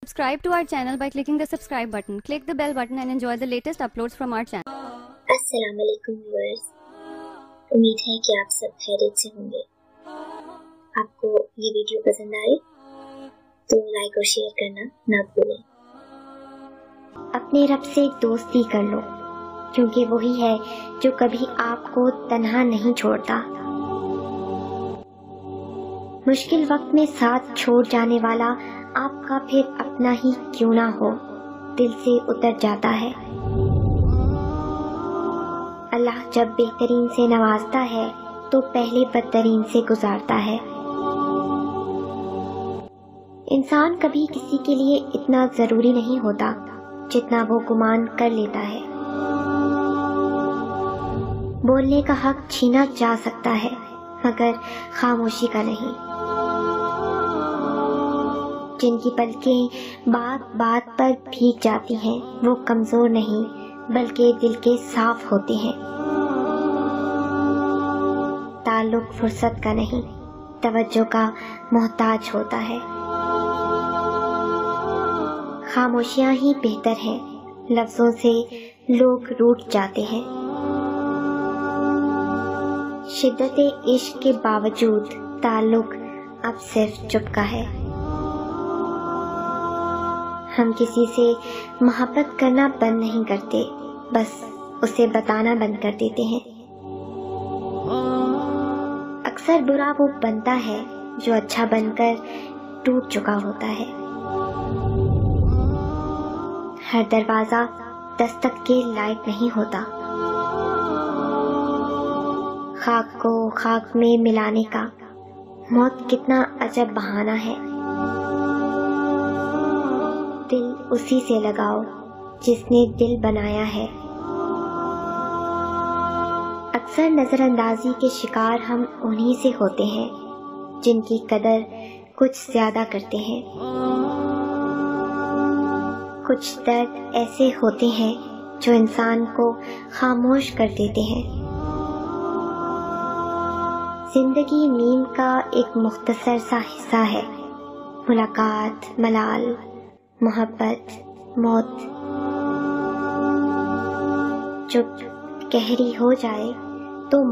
Subscribe to our channel by clicking the subscribe button. Click the bell button and enjoy the latest uploads from our channel. अस्सलाम वालेकुम viewers, उम्मीद है कि आप सब खैरियत से होंगे। आपको ये वीडियो पसंद आए तो लाइक और शेयर करना ना भूलें। अपने रब से दोस्ती कर लो, क्योंकि वही है जो कभी आपको तन्हा नहीं छोड़ता। मुश्किल वक्त में साथ छोड़ जाने वाला आपका फिर अपना ही क्यों ना हो, दिल से उतर जाता है। अल्लाह जब बेहतरीन से नवाजता है तो पहले बदतरीन से गुजारता है। इंसान कभी किसी के लिए इतना जरूरी नहीं होता जितना वो गुमान कर लेता है। बोलने का हक छीना जा सकता है, मगर खामोशी का नहीं। जिनकी पलकें बात बात पर भीग जाती हैं, वो कमजोर नहीं बल्कि दिल के साफ होते हैं। ताल्लुक फुर्सत का नहीं, तवज्जो का मोहताज होता है। खामोशियां ही बेहतर हैं, लफ्जों से लोग रूठ जाते हैं। शिद्दत इश्क के बावजूद ताल्लुक अब सिर्फ चुपका है। हम किसी से मोहब्बत करना बंद नहीं करते, बस उसे बताना बंद कर देते हैं। अक्सर बुरा वो बनता है जो अच्छा बनकर टूट चुका होता है। हर दरवाजा दस्तक के लायक नहीं होता। खाक को खाक में मिलाने का मौत कितना अजब बहाना है। दिल उसी से लगाओ जिसने दिल बनाया है। अक्सर नजरअंदाजी के शिकार हम उन्हीं से होते हैं जिनकी कदर कुछ ज्यादा करते हैं। कुछ दर्द ऐसे होते हैं जो इंसान को खामोश कर देते हैं। जिंदगी नींद का एक मुख्तसर सा हिस्सा है। मुलाकात, मलाल, मोहब्बत, मौत। जब गहरी हो जाए तो